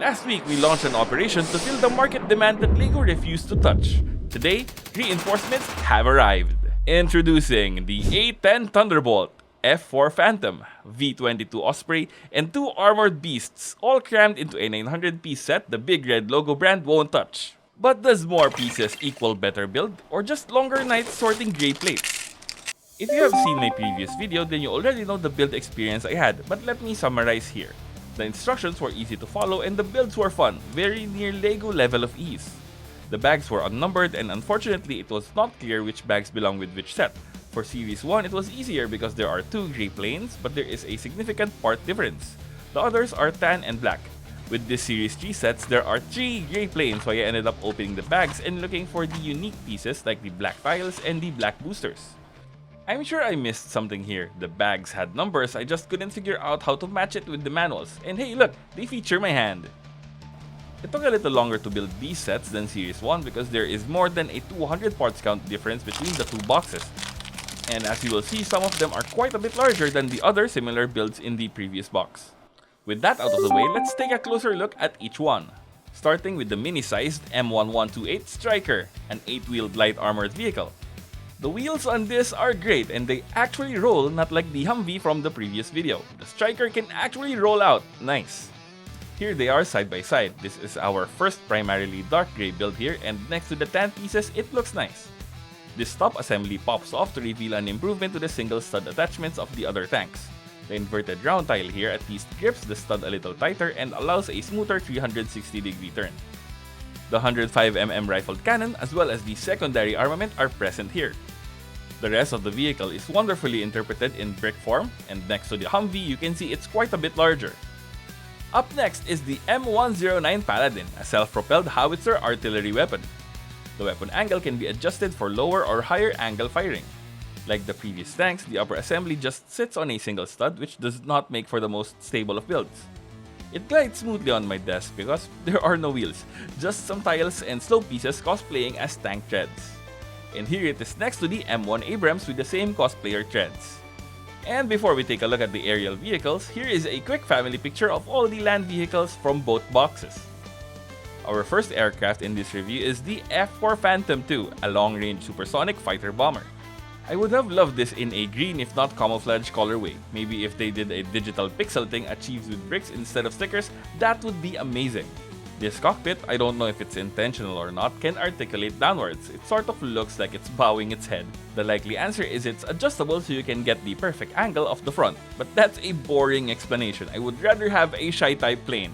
Last week, we launched an operation to fill the market demand that LEGO refused to touch. Today, reinforcements have arrived. Introducing the A10 Thunderbolt, F4 Phantom, V22 Osprey, and 2 Armored Beasts, all crammed into a 900-piece set the big red logo brand won't touch. But does more pieces equal better build, or just longer nights sorting gray plates? If you have seen my previous video, then you already know the build experience I had, but let me summarize here. The instructions were easy to follow and the builds were fun, very near LEGO level of ease. The bags were unnumbered and unfortunately it was not clear which bags belong with which set. For Series 1, it was easier because there are 2 gray planes, but there is a significant part difference. The others are tan and black. With this Series 3 sets, there are 3 gray planes, so I ended up opening the bags and looking for the unique pieces like the black tiles and the black boosters. I'm sure I missed something here. The bags had numbers, I just couldn't figure out how to match it with the manuals. And hey look, they feature my hand. It took a little longer to build these sets than Series 1 because there is more than a 200 parts count difference between the 2 boxes. And as you will see, some of them are quite a bit larger than the other similar builds in the previous box. With that out of the way, let's take a closer look at each one. Starting with the mini-sized M1128 Striker, an 8-wheeled light armored vehicle. The wheels on this are great and they actually roll, not like the Humvee from the previous video. The Striker can actually roll out, nice. Here they are side by side. This is our first primarily dark gray build here, and next to the tan pieces, it looks nice. This top assembly pops off to reveal an improvement to the single stud attachments of the other tanks. The inverted round tile here at least grips the stud a little tighter and allows a smoother 360-degree turn. The 105mm rifled cannon as well as the secondary armament are present here. The rest of the vehicle is wonderfully interpreted in brick form, and next to the Humvee you can see it's quite a bit larger. Up next is the M109 Paladin, a self-propelled howitzer artillery weapon. The weapon angle can be adjusted for lower or higher angle firing. Like the previous tanks, the upper assembly just sits on a single stud, which does not make for the most stable of builds. It glides smoothly on my desk because there are no wheels, just some tiles and slope pieces cosplaying as tank treads. And here it is next to the M1 Abrams with the same cosplayer treads. And before we take a look at the aerial vehicles, here is a quick family picture of all the land vehicles from both boxes. Our first aircraft in this review is the F4 Phantom II, a long-range supersonic fighter bomber. I would have loved this in a green if not camouflage colorway. Maybe if they did a digital pixel thing achieved with bricks instead of stickers, that would be amazing. This cockpit, I don't know if it's intentional or not, can articulate downwards. It sort of looks like it's bowing its head. The likely answer is it's adjustable so you can get the perfect angle of the front. But that's a boring explanation. I would rather have a shy type plane.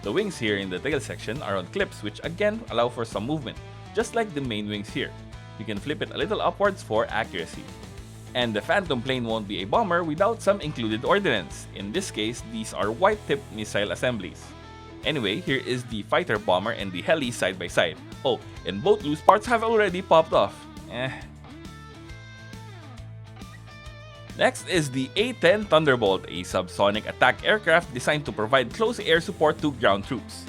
The wings here in the tail section are on clips which again allow for some movement, just like the main wings here. You can flip it a little upwards for accuracy. And the Phantom plane won't be a bomber without some included ordnance. In this case, these are white-tipped missile assemblies. Anyway, here is the fighter bomber and the heli side by side. Oh, and both loose parts have already popped off. Next is the A10 Thunderbolt, a subsonic attack aircraft designed to provide close air support to ground troops.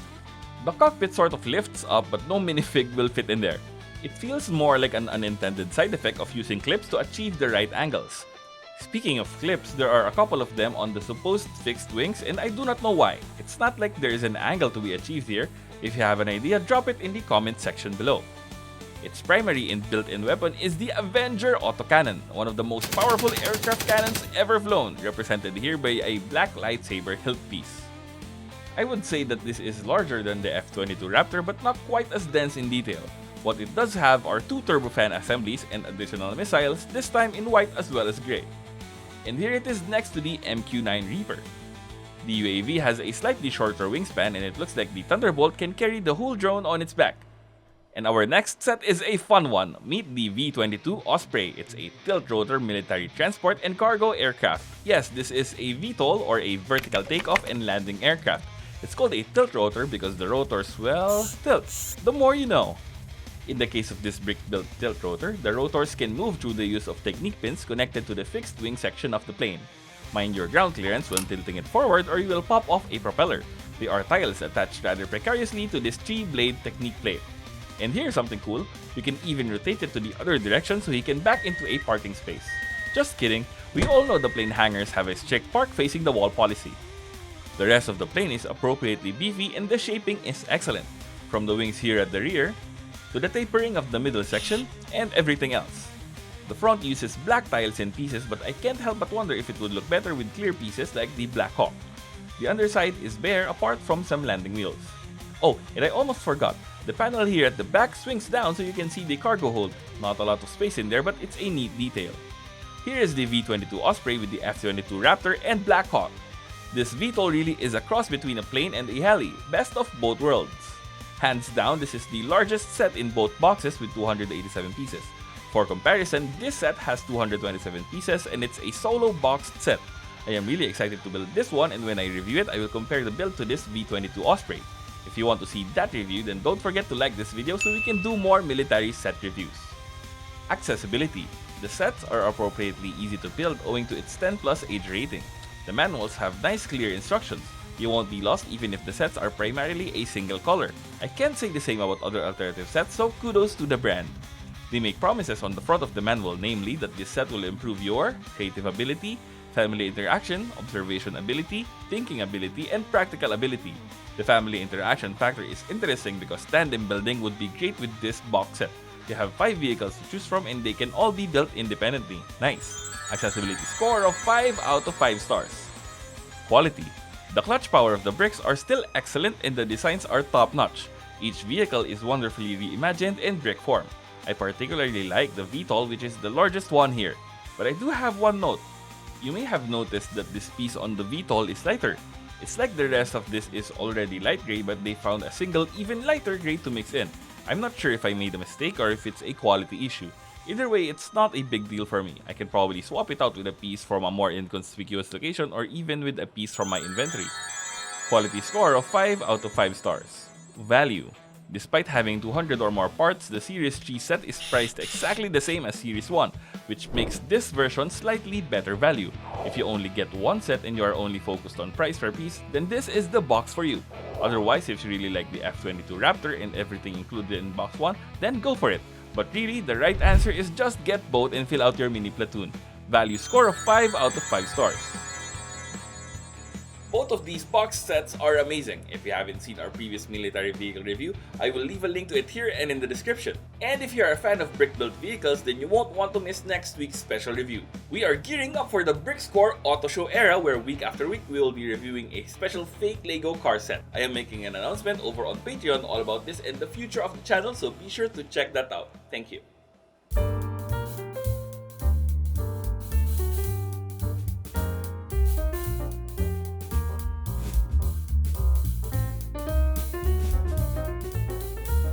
The cockpit sort of lifts up but no minifig will fit in there. It feels more like an unintended side effect of using clips to achieve the right angles. Speaking of clips, there are a couple of them on the supposed fixed wings and I do not know why. It's not like there is an angle to be achieved here. If you have an idea, drop it in the comment section below. Its primary and built-in weapon is the Avenger autocannon, one of the most powerful aircraft cannons ever flown, represented here by a black lightsaber hilt piece. I would say that this is larger than the F-22 Raptor but not quite as dense in detail. What it does have are 2 turbofan assemblies and additional missiles, this time in white as well as grey. And here it is next to the MQ-9 Reaper. The UAV has a slightly shorter wingspan and it looks like the Thunderbolt can carry the whole drone on its back. And our next set is a fun one. Meet the V22 Osprey. It's a tilt-rotor military transport and cargo aircraft. Yes, this is a VTOL or a vertical takeoff and landing aircraft. It's called a tilt-rotor because the rotors, well, tilt. The more you know. In the case of this brick-built tilt-rotor, the rotors can move through the use of technique pins connected to the fixed wing section of the plane. Mind your ground clearance when tilting it forward or you will pop off a propeller. There are tiles attached rather precariously to this 3-blade technique plate. And here's something cool, you can even rotate it to the other direction so he can back into a parking space. Just kidding, we all know the plane hangars have a strict park facing the wall policy. The rest of the plane is appropriately beefy and the shaping is excellent, from the wings here at the rear, to the tapering of the middle section, and everything else. The front uses black tiles and pieces, but I can't help but wonder if it would look better with clear pieces like the Black Hawk. The underside is bare apart from some landing wheels. Oh, and I almost forgot, the panel here at the back swings down so you can see the cargo hold. Not a lot of space in there, but it's a neat detail. Here is the V-22 Osprey with the F-22 Raptor and Black Hawk. This VTOL really is a cross between a plane and a heli, best of both worlds. Hands down, this is the largest set in both boxes with 287 pieces. For comparison, this set has 227 pieces and it's a solo boxed set. I am really excited to build this one, and when I review it, I will compare the build to this V-22 Osprey. If you want to see that review, then don't forget to like this video so we can do more military set reviews. Accessibility. The sets are appropriately easy to build owing to its 10+ age rating. The manuals have nice clear instructions. You won't be lost even if the sets are primarily a single color. I can't say the same about other alternative sets, so kudos to the brand. They make promises on the front of the manual, namely that this set will improve your creative ability, family interaction, observation ability, thinking ability, and practical ability. The family interaction factor is interesting because tandem building would be great with this box set. You have 5 vehicles to choose from and they can all be built independently. Nice! Accessibility score of 5 out of 5 stars. Quality. The clutch power of the bricks are still excellent and the designs are top-notch. Each vehicle is wonderfully reimagined in brick form. I particularly like the VTOL, which is the largest one here. But I do have one note. You may have noticed that this piece on the VTOL is lighter. It's like the rest of this is already light gray, but they found a single even lighter gray to mix in. I'm not sure if I made a mistake or if it's a quality issue. Either way, it's not a big deal for me. I can probably swap it out with a piece from a more inconspicuous location or even with a piece from my inventory. Quality score of 5 out of 5 stars. Value. Despite having 200 or more parts, the Series 3 set is priced exactly the same as Series 1, which makes this version slightly better value. If you only get one set and you are only focused on price per piece, then this is the box for you. Otherwise, if you really like the F-22 Raptor and everything included in box 1, then go for it. But really, the right answer is just get both and fill out your mini platoon. Value score of 5 out of 5 stars. Both of these box sets are amazing. If you haven't seen our previous military vehicle review, I will leave a link to it here and in the description. And if you are a fan of brick-built vehicles, then you won't want to miss next week's special review. We are gearing up for the BrickScore Auto Show era, where week after week we will be reviewing a special fake Lego car set. I am making an announcement over on Patreon all about this and the future of the channel, so be sure to check that out. Thank you.